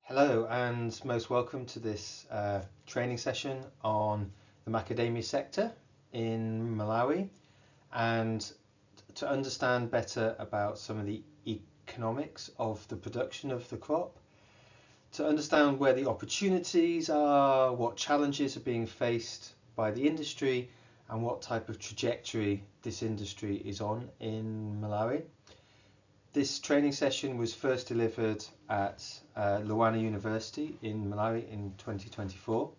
Hello and most welcome to this training session on the macadamia sector in Malawi, and to understand better about some of the economics of the production of the crop, to understand where the opportunities are, what challenges are being faced by the industry, and what type of trajectory this industry is on in Malawi. This training session was first delivered at LUANAR University in Malawi in 2024,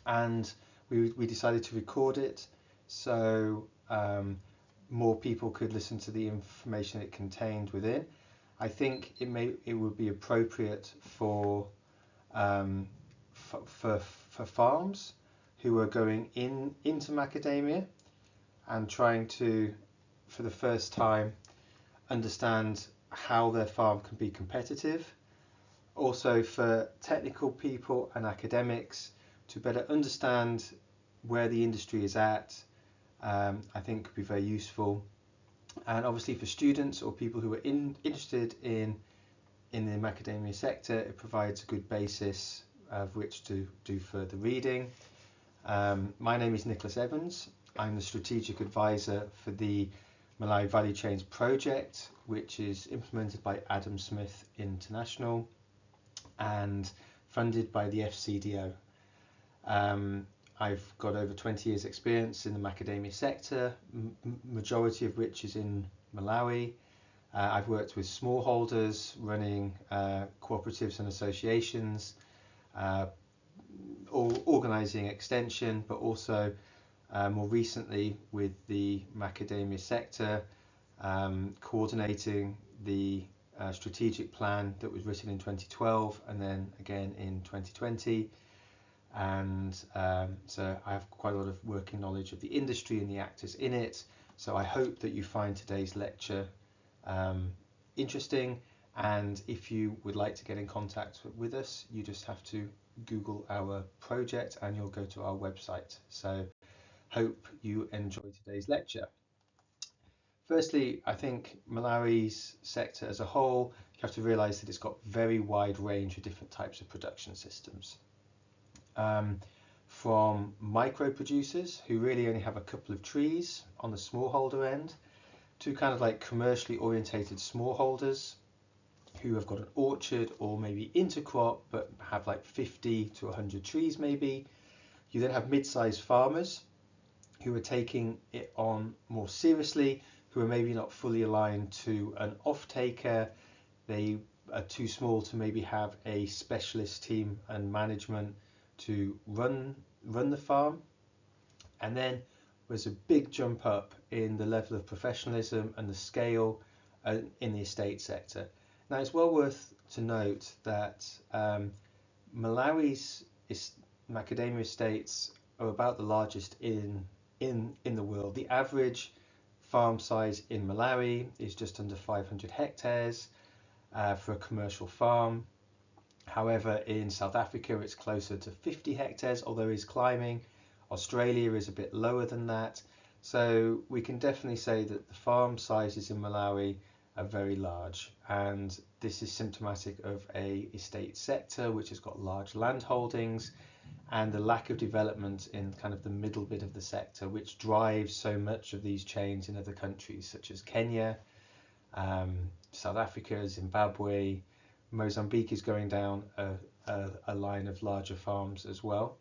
and we decided to record it so more people could listen to the information it contained within. I think it would be appropriate for farms who are going into macadamia and trying to, for the first time, understand how their farm can be competitive. Also for technical people and academics to better understand where the industry is at, I think could be very useful. And obviously for students or people who are interested in the macadamia sector, it provides a good basis of which to do further reading. My name is Nicholas Evans. I'm the strategic advisor for the Malawi Value Chains project, which is implemented by Adam Smith International and funded by the FCDO. I've got over 20 years experience in the macadamia sector, majority of which is in Malawi. I've worked with smallholders running cooperatives and associations, organising extension, but also more recently with the macadamia sector, coordinating the strategic plan that was written in 2012 and then again in 2020. And so I have quite a lot of working knowledge of the industry and the actors in it. So I hope that you find today's lecture interesting, and if you would like to get in contact with us, you just have to Google our project and you'll go to our website. So hope you enjoy today's lecture. Firstly, I think Malawi's sector as a whole, you have to realise that it's got a very wide range of different types of production systems. From micro producers who really only have a couple of trees on the smallholder end, to kind of like commercially orientated smallholders who have got an orchard or maybe intercrop but have like 50 to 100 trees maybe. You then have mid-sized farmers who are taking it on more seriously, who are maybe not fully aligned to an off-taker. They are too small to maybe have a specialist team and management to run the farm. And then there's a big jump up in the level of professionalism and the scale in the estate sector. Now it's well worth to note that Malawi's macadamia estates are about the largest in the world. The average farm size in Malawi is just under 500 hectares for a commercial farm. However, in South Africa, it's closer to 50 hectares, although it's climbing. Australia is a bit lower than that. So we can definitely say that the farm sizes in Malawi are very large. And this is symptomatic of a estate sector which has got large land holdings and the lack of development in kind of the middle bit of the sector, which drives so much of these chains in other countries such as Kenya, South Africa, Zimbabwe. Mozambique is going down a line of larger farms as well.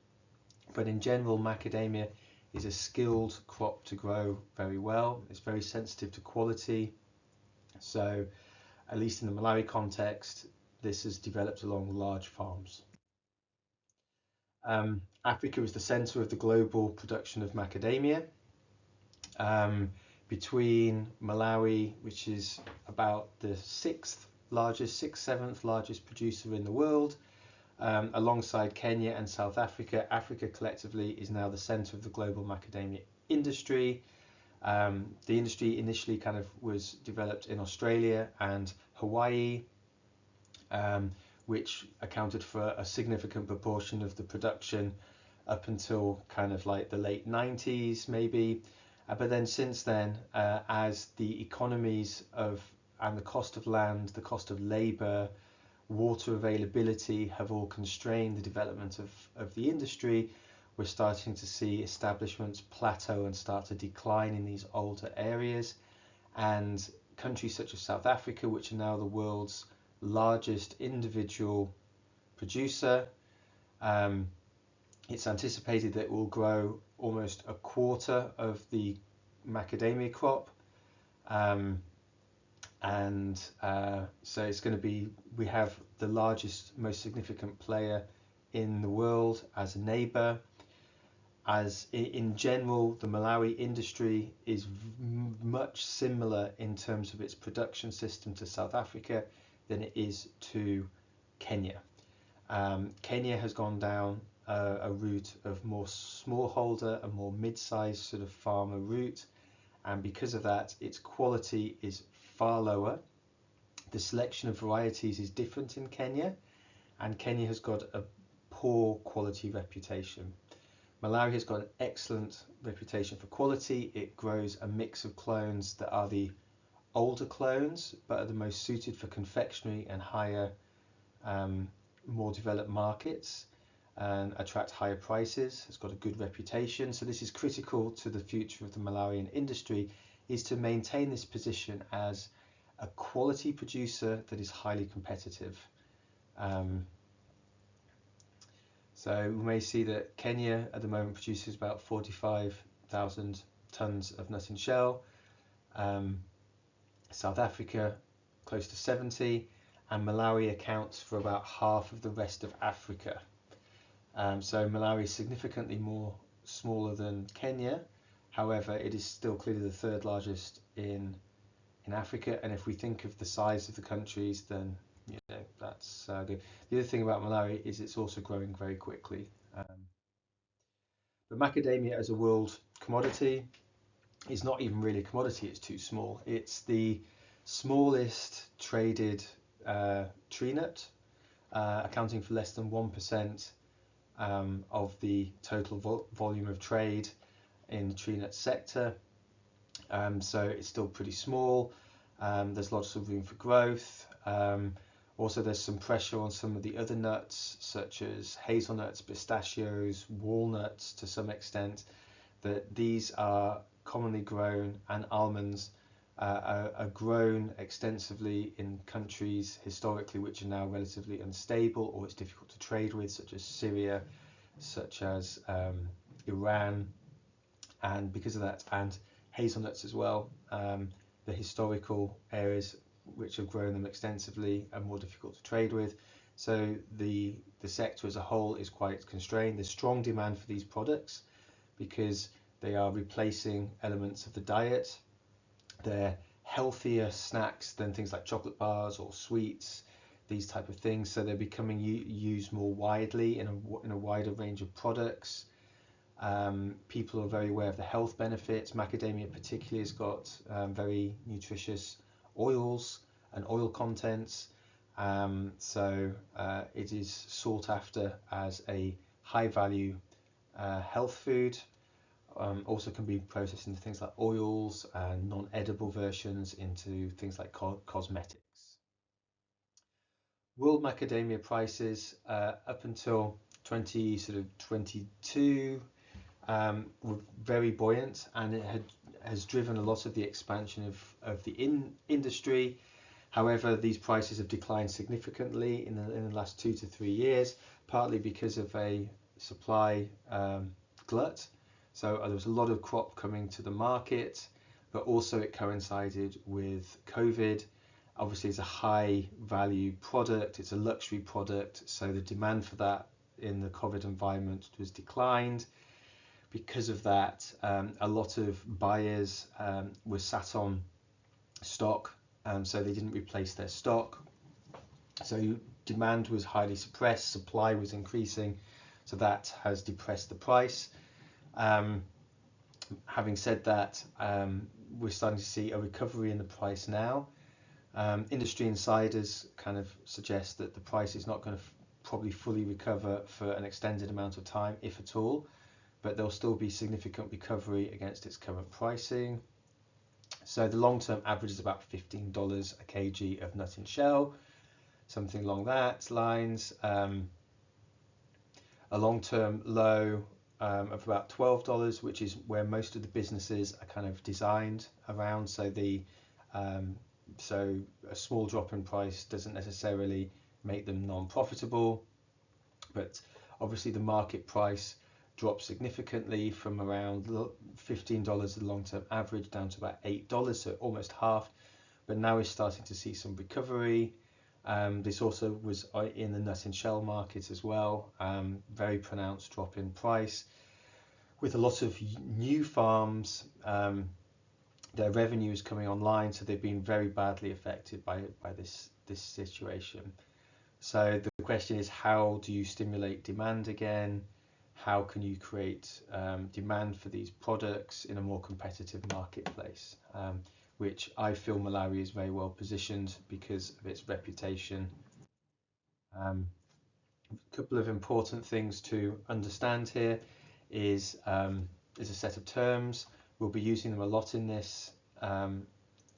But in general, macadamia is a skilled crop to grow very well. It's very sensitive to quality. So at least in the Malawi context, this has developed along large farms. Africa is the center of the global production of macadamia. Between Malawi, which is about the sixth, seventh largest producer in the world, alongside Kenya and South Africa, Africa collectively is now the center of the global macadamia industry. The industry initially kind of was developed in Australia and Hawaii, which accounted for a significant proportion of the production up until kind of like the late 90s maybe. But then since then, as the economies of and the cost of land, the cost of labor, water availability have all constrained the development of the industry, we're starting to see establishments plateau and start to decline in these older areas. And countries such as South Africa, which are now the world's largest individual producer, it's anticipated that it will grow almost a quarter of the macadamia crop. So it's going to be, we have the largest, most significant player in the world as a neighbor. As in general, the Malawi industry is much similar in terms of its production system to South Africa than it is to Kenya. Kenya has gone down a route of more smallholder, a more mid-sized sort of farmer route, and because of that, its quality is far lower. The selection of varieties is different in Kenya, and Kenya has got a poor quality reputation. Malawi has got an excellent reputation for quality. It grows a mix of clones that are the older clones, but are the most suited for confectionery and higher, more developed markets, and attract higher prices. It's got a good reputation. So this is critical to the future of the Malawian industry, is to maintain this position as a quality producer that is highly competitive. So we may see that Kenya at the moment produces about 45,000 tons of nut and shell, South Africa close to 70, and Malawi accounts for about half of the rest of Africa. So Malawi is significantly smaller than Kenya. However, it is still clearly the third largest in Africa. And if we think of the size of the countries, then that's good. The other thing about Malawi is it's also growing very quickly. But macadamia as a world commodity is not even really a commodity, it's too small. It's the smallest traded tree nut, accounting for less than 1% of the total volume of trade in the tree nut sector. So it's still pretty small. There's lots of room for growth. Also, there's some pressure on some of the other nuts, such as hazelnuts, pistachios, walnuts to some extent, that these are commonly grown, and almonds are grown extensively in countries historically which are now relatively unstable or it's difficult to trade with, such as Syria, such as Iran. And because of that, and hazelnuts as well, the historical areas which have grown them extensively are more difficult to trade with. So the sector as a whole is quite constrained. There's strong demand for these products because they are replacing elements of the diet. They're healthier snacks than things like chocolate bars or sweets, these type of things. So they're becoming used more widely in a wider range of products. People are very aware of the health benefits. Macadamia particularly has got very nutritious oils and oil contents, so it is sought after as a high value health food. Also can be processed into things like oils and non-edible versions into things like cosmetics. World macadamia prices up until 2022 were very buoyant, and it has driven a lot of the expansion of the industry. However, these prices have declined significantly in the last 2 to 3 years, partly because of a supply glut. So there was a lot of crop coming to the market, but also it coincided with COVID. Obviously, it's a high value product, it's a luxury product, so the demand for that in the COVID environment was declined. Because of that, a lot of buyers were sat on stock, so they didn't replace their stock. So demand was highly suppressed, supply was increasing, so that has depressed the price. Having said that, we're starting to see a recovery in the price now. Industry insiders kind of suggest that the price is not going to probably fully recover for an extended amount of time, if at all, but there'll still be significant recovery against its current pricing. So the long-term average is about $15 a kg of nut and shell. something along that lines. A long-term low of about $12, which is where most of the businesses are kind of designed around. So so a small drop in price doesn't necessarily make them non-profitable, but obviously the market price dropped significantly from around $15 the long-term average down to about $8, so almost halved. But now we're starting to see some recovery. This also was in the nut and shell market as well. Very pronounced drop in price. With a lot of new farms, their revenue is coming online, so they've been very badly affected by this situation. So the question is, how do you stimulate demand again? How can you create demand for these products in a more competitive marketplace? Which I feel Malawi is very well positioned because of its reputation. A couple of important things to understand here is a set of terms. We'll be using them a lot in this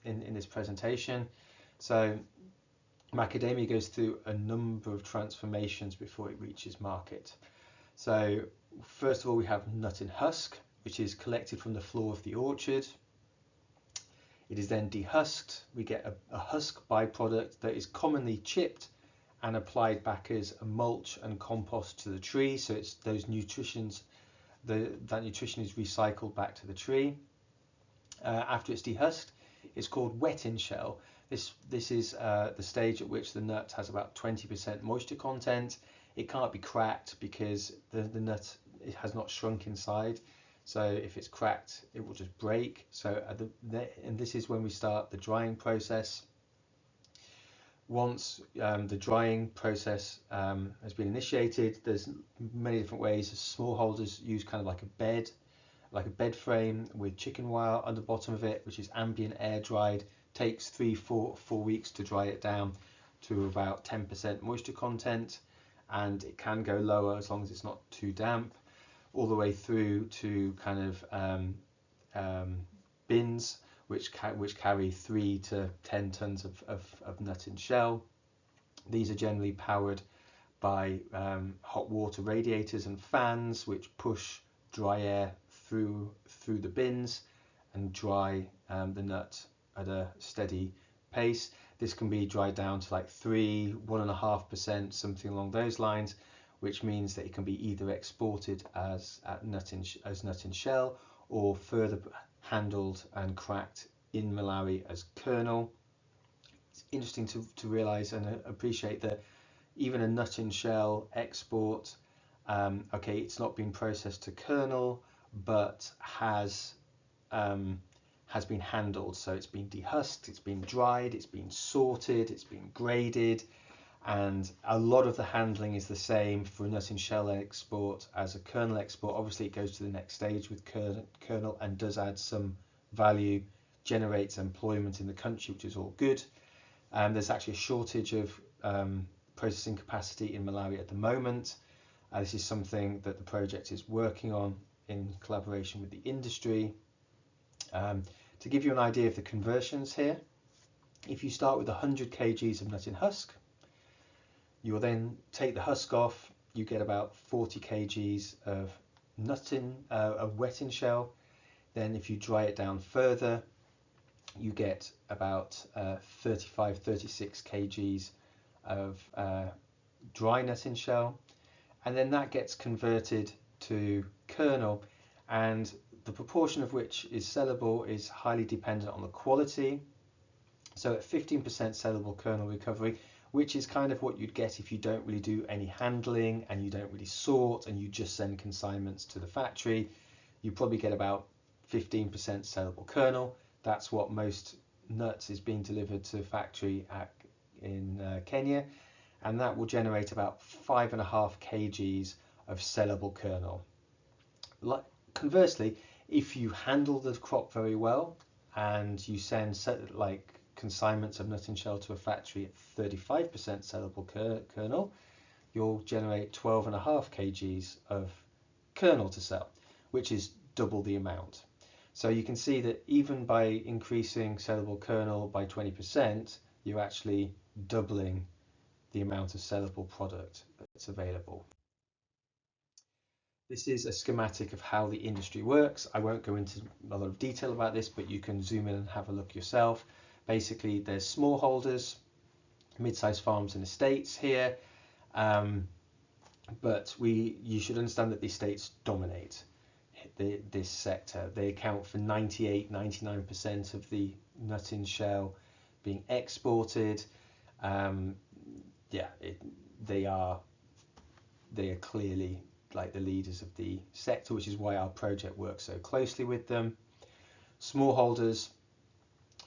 in this presentation. So macadamia goes through a number of transformations before it reaches market. So first of all, we have nut and husk, which is collected from the floor of the orchard. It is then dehusked. We get a husk byproduct that is commonly chipped and applied back as a mulch and compost to the tree. So it's those that nutrition is recycled back to the tree. After it's dehusked, it's called wet in shell. This is the stage at which the nut has about 20% moisture content. It can't be cracked because the nut has not shrunk inside. So if it's cracked, it will just break. So and this is when we start the drying process. Once the drying process has been initiated, there's many different ways. Smallholders use kind of like a bed frame with chicken wire on the bottom of it, which is ambient air dried. Takes 4 weeks to dry it down to about 10% moisture content, and it can go lower as long as it's not too damp, all the way through to kind of bins which carry 3 to 10 tons of nut and shell. These are generally powered by hot water radiators and fans which push dry air through the bins and dry the nut at a steady pace. This can be dried down to like 1.5%, something along those lines, which means that it can be either exported as nut and shell, or further handled and cracked in Malawi as kernel. It's interesting to realize and appreciate that even a nut and shell export, okay, it's not been processed to kernel, but has been handled. So it's been dehusked, it's been dried, it's been sorted, it's been graded, and a lot of the handling is the same for a nut and shell export as a kernel export. Obviously it goes to the next stage with kernel and does add some value, generates employment in the country, which is all good. There's actually a shortage of processing capacity in Malawi at the moment. This is something that the project is working on in collaboration with the industry. To give you an idea of the conversions here, if you start with 100 kgs of nut and husk, you will then take the husk off, you get about 40 kgs of wet in shell. Then if you dry it down further, you get about 36 kgs of dry nut in shell, and then that gets converted to kernel, and the proportion of which is sellable is highly dependent on the quality. So at 15% sellable kernel recovery, which is kind of what you'd get if you don't really do any handling and you don't really sort and you just send consignments to the factory, you probably get about 15% sellable kernel. That's what most nuts is being delivered to a factory in Kenya, and that will generate about 5.5 kgs of sellable kernel. Conversely, if you handle the crop very well and you send consignments of nut and shell to a factory at 35% sellable kernel, you'll generate 12.5 kgs of kernel to sell, which is double the amount. So you can see that even by increasing sellable kernel by 20%, you're actually doubling the amount of sellable product that's available. This is a schematic of how the industry works. I won't go into a lot of detail about this, but you can zoom in and have a look yourself. Basically, there's smallholders, mid-sized farms and estates here, but you should understand that the estates dominate this sector. They account for 98-99% of the nut in shell being exported. They are clearly like the leaders of the sector, which is why our project works so closely with them. Smallholders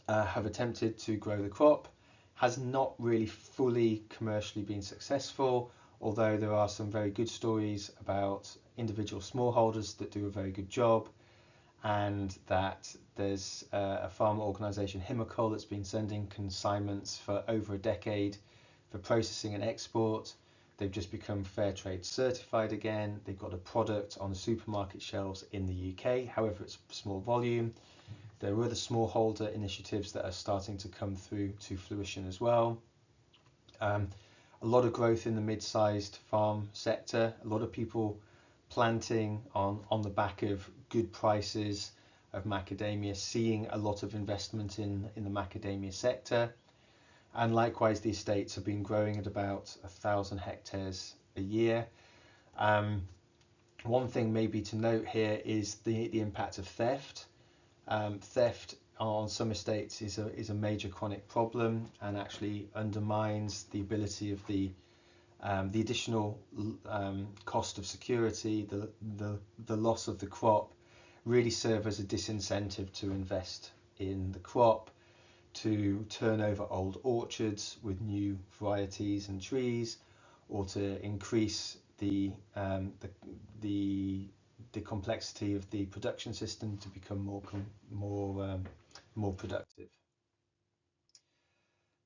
have attempted to grow the crop, has not really fully commercially been successful, although there are some very good stories about individual smallholders that do a very good job, and that there's a farmer organisation, Himacol, that's been sending consignments for over a decade for processing and export. They've just become fair trade certified again. They've got a product on the supermarket shelves in the UK, however it's small volume. There are other smallholder initiatives that are starting to come through to fruition as well. A lot of growth in the mid-sized farm sector, a lot of people planting on the back of good prices of macadamia, seeing a lot of investment in the macadamia sector. And likewise, the estates have been growing at about 1,000 hectares a year. One thing maybe to note here is the impact of theft. Theft on some estates is a major chronic problem and actually undermines the ability of the additional cost of security, the loss of the crop, really serve as a disincentive to invest in the crop, to turn over old orchards with new varieties and trees, or to increase the complexity of the production system to become more productive.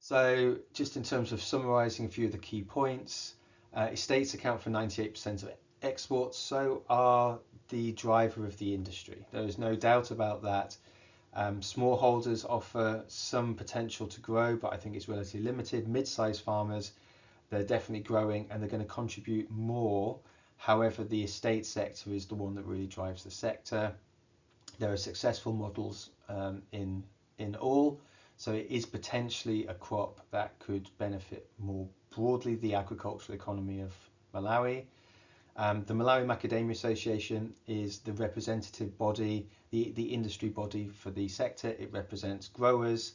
So just in terms of summarising a few of the key points, estates account for 98% of exports, so are the driver of the industry. There is no doubt about that. Smallholders offer some potential to grow, but I think it's relatively limited. Mid-sized farmers, they're definitely growing and they're going to contribute more. However, the estate sector is the one that really drives the sector. There are successful models in all, so it is potentially a crop that could benefit more broadly the agricultural economy of Malawi. The Malawi Macadamia Association is the representative body, the industry body for the sector. It represents growers,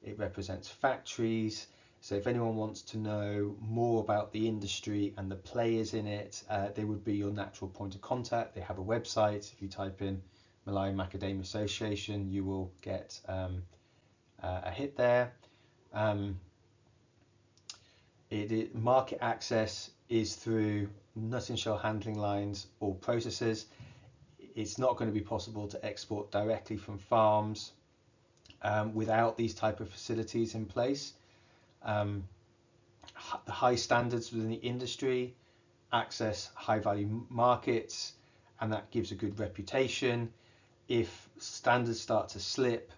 it represents factories. So if anyone wants to know more about the industry and the players in it, they would be your natural point of contact. They have a website. If you type in Malawi Macadamia Association, you will get a hit there. Market access is through nut and shell handling lines or processors. It's not going to be possible to export directly from farms without these type of facilities in place. The high standards within the industry access high value markets, and that gives a good reputation. If standards start to slip,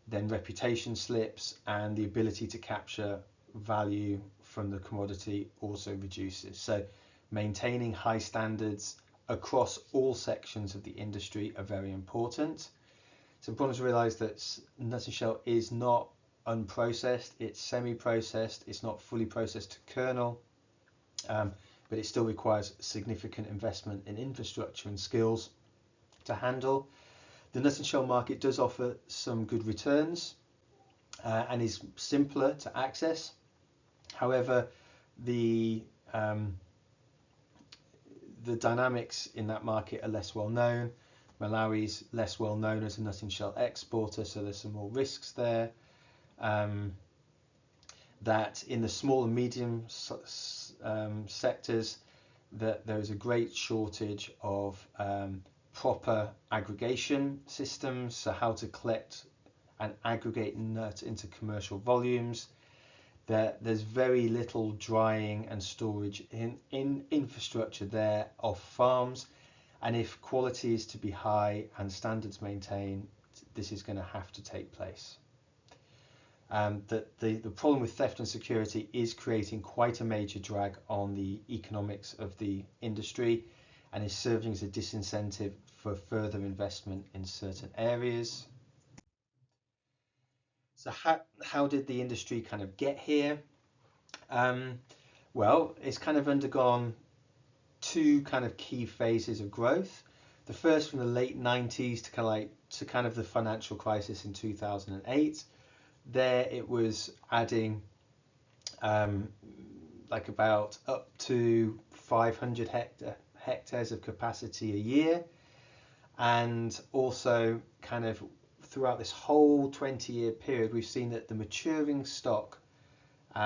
then reputation slips, and the ability to capture value from the commodity also reduces. So maintaining high standards across all sections of the industry are very important. It's important to realise that nut and shell is not unprocessed, it's semi-processed, it's not fully processed to kernel, but it still requires significant investment in infrastructure and skills to handle. The nut and shell market does offer some good returns and is simpler to access. However, the dynamics in that market are less well known. Malawi's less well known as a nut and shell exporter, so there's some more risks there. That in the small and medium sectors, that there is a great shortage of proper aggregation systems, so how to collect and aggregate nut into commercial volumes. There's very little drying and storage in infrastructure there of farms, and if quality is to be high and standards maintained, this is going to have to take place. that the problem with theft and security is creating quite a major drag on the economics of the industry and is serving as a disincentive for further investment in certain areas. So how did the industry kind of get here? Well, it's kind of undergone two kind of key phases of growth. The first from the late 90s to kind of the financial crisis in 2008. There it was adding like about up to 500 hectares of capacity a year, and also kind of throughout this whole 20-year period we've seen that the maturing stock,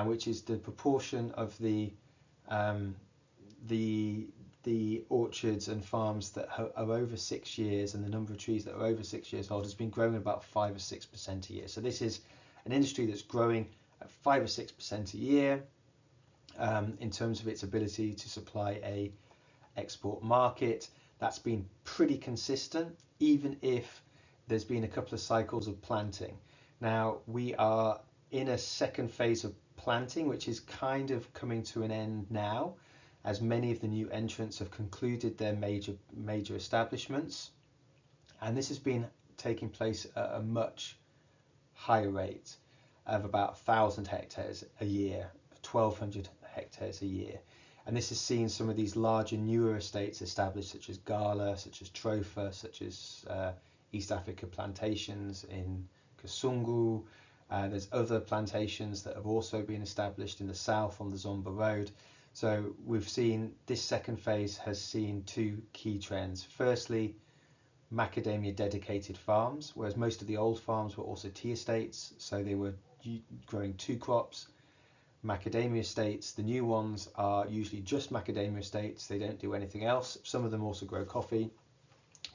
which is the proportion of the orchards and farms that are over 6 years and the number of trees that are over 6 years old, has been growing about 5 or 6% a year. So this is an industry that's growing at 5 or 6% a year in terms of its ability to supply a export market. That's been pretty consistent, even if there's been a couple of cycles of planting. Now we are in a second phase of planting, which is kind of coming to an end now, as many of the new entrants have concluded their major establishments, and this has been taking place at a much higher rate of about 1,000 hectares a year, 1,200 hectares a year. And this has seen some of these larger, newer estates established, such as Gala, such as Trofa, such as East Africa plantations in Kasungu. There's other plantations that have also been established in the south on the Zomba Road. So we've seen this second phase has seen two key trends. Firstly, macadamia dedicated farms, whereas most of the old farms were also tea estates, so they were growing two crops. Macadamia estates, the new ones, are usually just macadamia estates. They don't do anything else. Some of them also grow coffee,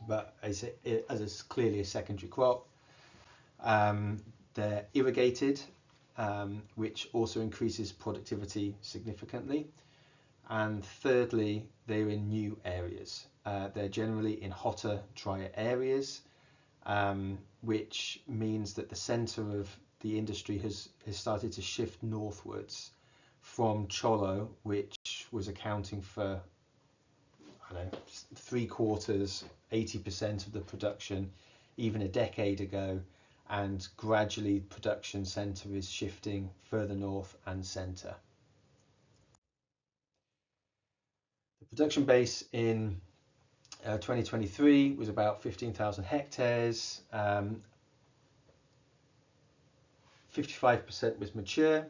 but as it's clearly a secondary crop. They're irrigated, which also increases productivity significantly. And thirdly, they're in new areas. They're generally in hotter, drier areas, which means that the centre of the industry has started to shift northwards from Cholo, which was accounting for, I don't know, 3/4, 80% of the production even a decade ago, and gradually production centre is shifting further north and centre. The production base in 2023 was about 15,000 hectares. 55% was mature,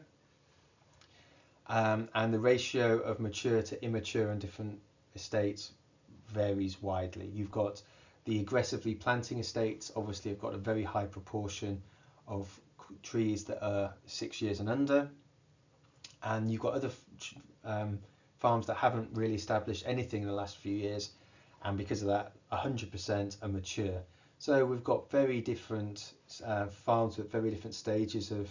and the ratio of mature to immature in different estates varies widely. You've got the aggressively planting estates, obviously have got a very high proportion of trees that are 6 years and under, and you've got other farms that haven't really established anything in the last few years, and because of that 100% are mature. So we've got very different farms with very different stages of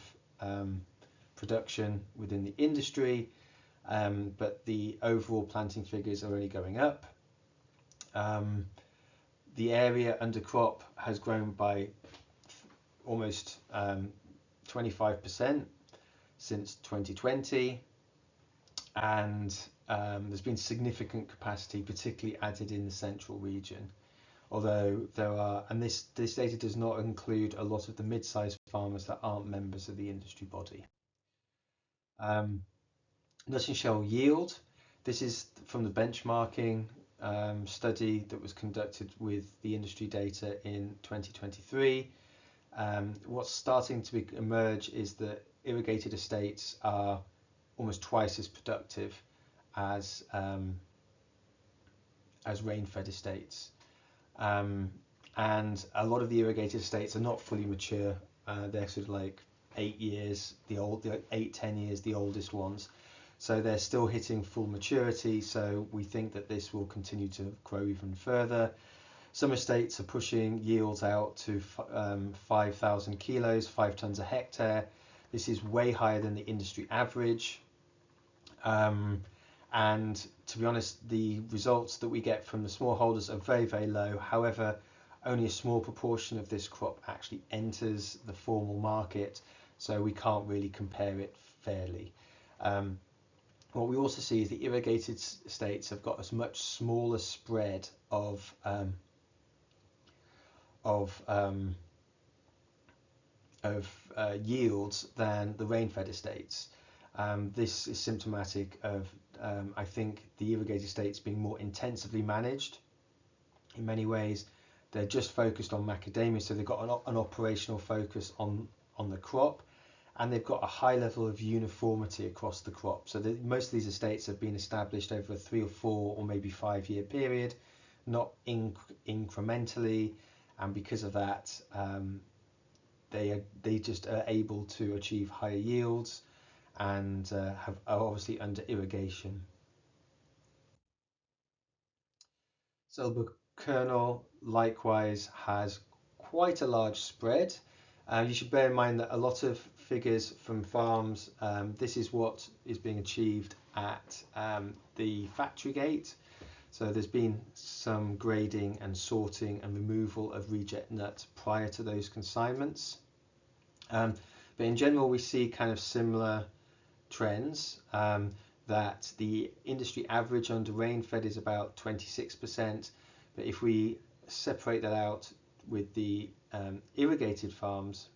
production within the industry, but the overall planting figures are only going up. The area under crop has grown by almost 25% since 2020, and there's been significant capacity, particularly added in the central region. Although there are, and this data does not include a lot of the mid-sized farmers that aren't members of the industry body. Nut and shell yield. This is from the benchmarking study that was conducted with the industry data in 2023. What's starting to emerge is that irrigated estates are almost twice as productive as rain-fed estates. And a lot of the irrigated estates are not fully mature. They're sort of like 8 years, the 10 years, the oldest ones. So they're still hitting full maturity. So we think that this will continue to grow even further. Some estates are pushing yields out to 5,000 kilos, 5 tons a hectare. This is way higher than the industry average. And to be honest, the results that we get from the smallholders are very, very low. However, only a small proportion of this crop actually enters the formal market. so we can't really compare it fairly. Um, what we also see is the irrigated states have got a much smaller spread of yields than the rain-fed estates. This is symptomatic of, I think, the irrigated estates being more intensively managed. In many ways, they're just focused on macadamia, so they've got an operational focus on the crop, and they've got a high level of uniformity across the crop. So most of these estates have been established over a 3 or 4 or maybe 5 year period, not incrementally, and because of that, they just are able to achieve higher yields and are obviously under irrigation. Silver kernel likewise has quite a large spread. You should bear in mind that a lot of figures from farms, this is what is being achieved at the factory gate. So there's been some grading and sorting and removal of reject nut prior to those consignments. But in general, we see kind of similar trends, that the industry average under rain-fed is about 26%. But if we separate that out with the irrigated farms,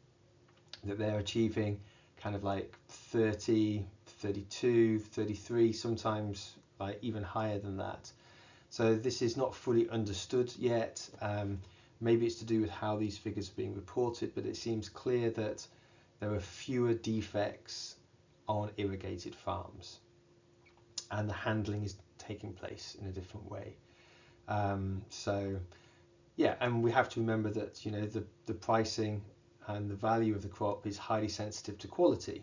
that they're achieving kind of like 30, 32, 33, sometimes like even higher than that. So this is not fully understood yet. Maybe it's to do with how these figures are being reported, but it seems clear that there are fewer defects on irrigated farms, and the handling is taking place in a different way. So yeah, and we have to remember that the pricing and the value of the crop is highly sensitive to quality.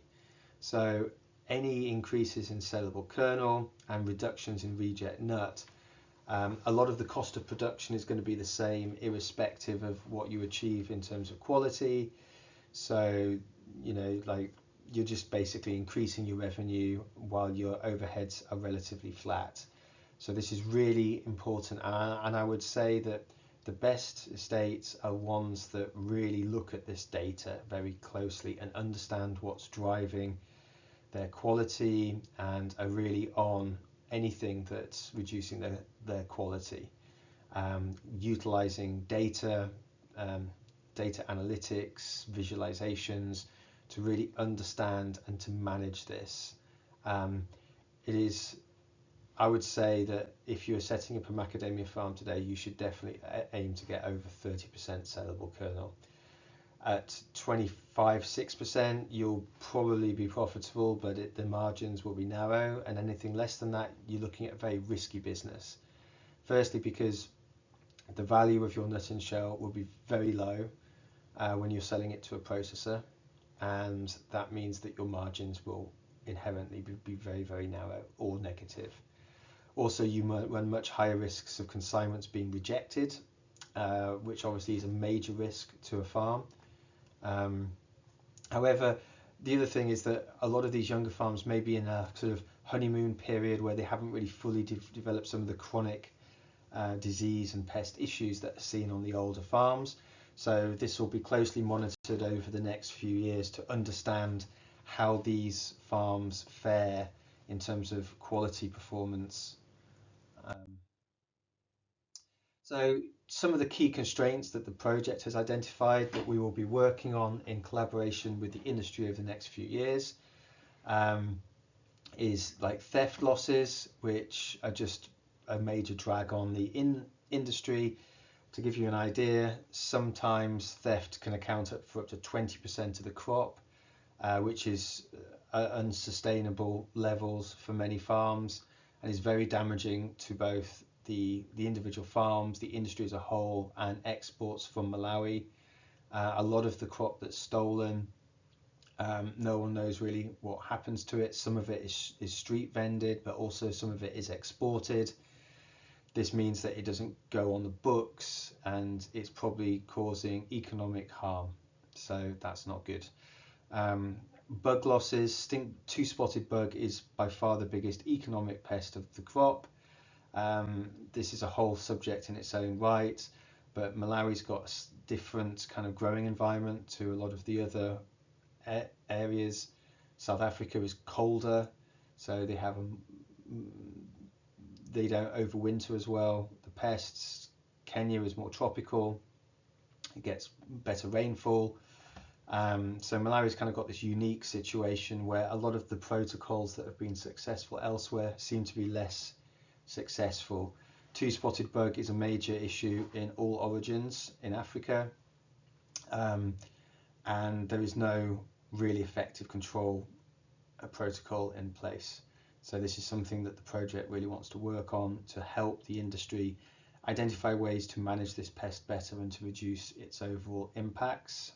So any increases in sellable kernel and reductions in reject nut, a lot of the cost of production is going to be the same irrespective of what you achieve in terms of quality. So like you're just basically increasing your revenue while your overheads are relatively flat. So this is really important, and I would say that the best estates are ones that really look at this data very closely and understand what's driving their quality and are really on anything that's reducing their quality. Utilizing data, data analytics, visualizations to really understand and to manage this. It is, I would say that if you're setting up a macadamia farm today, you should definitely aim to get over 30% sellable kernel. At 25, 6%, you'll probably be profitable, but the margins will be narrow, and anything less than that, you're looking at a very risky business. Firstly, because the value of your nut and shell will be very low when you're selling it to a processor, and that means that your margins will inherently be very, very narrow or negative. Also, you might run much higher risks of consignments being rejected, which obviously is a major risk to a farm. However, the other thing is that a lot of these younger farms may be in a sort of honeymoon period where they haven't really fully developed some of the chronic disease and pest issues that are seen on the older farms. So this will be closely monitored over the next few years to understand how these farms fare in terms of quality performance. Um, so some of the key constraints that the project has identified that we will be working on in collaboration with the industry over the next few years is like theft losses, which are just a major drag on the industry. To give you an idea, sometimes theft can account for up to 20% of the crop, which is unsustainable levels for many farms, and is very damaging to both the individual farms, the industry as a whole, and exports from Malawi. A lot of the crop that's stolen, no one knows really what happens to it. Some of it is street vended, but also some of it is exported. This means that it doesn't go on the books, and it's probably causing economic harm. So that's not good. Bug losses, two-spotted bug is by far the biggest economic pest of the crop. This is a whole subject in its own right, but Malawi's got a different kind of growing environment to a lot of the other areas. South Africa is colder, so they don't overwinter as well. The pests. Kenya is more tropical. It gets better rainfall. So Malawi's kind of got this unique situation where a lot of the protocols that have been successful elsewhere seem to be less successful. Two-spotted bug is a major issue in all origins in Africa, and there is no really effective control protocol in place. So this is something that the project really wants to work on to help the industry identify ways to manage this pest better and to reduce its overall impacts.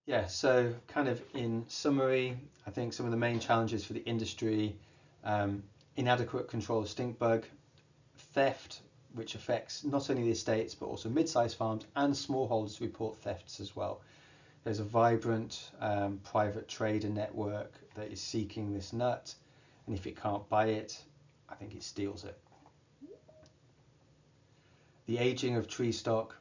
Yeah, so kind of in summary, I think some of the main challenges for the industry, inadequate control of stink bug, theft, which affects not only the estates but also mid-sized farms and smallholders report thefts as well. There's a vibrant private trader network that is seeking this nut, and if it can't buy it, I think it steals it. The aging of tree stock,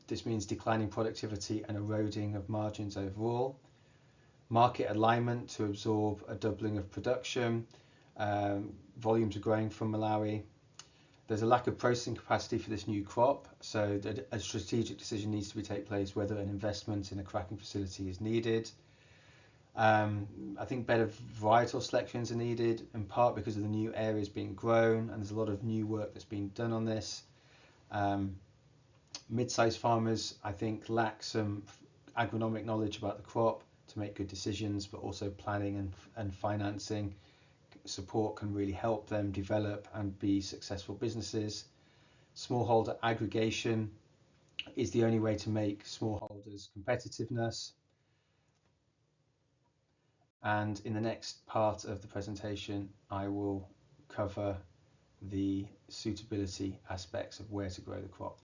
this means declining productivity and eroding of margins overall. Market alignment to absorb a doubling of production. Volumes are growing from Malawi. There's a lack of processing capacity for this new crop, so that a strategic decision needs to take place whether an investment in a cracking facility is needed. I think better varietal selections are needed, in part because of the new areas being grown, and there's a lot of new work that's being done on this. Mid-sized farmers, I think, lack some agronomic knowledge about the crop to make good decisions, but also planning and financing support can really help them develop and be successful businesses. Smallholder aggregation is the only way to make smallholders competitiveness. And in the next part of the presentation, I will cover the suitability aspects of where to grow the crop.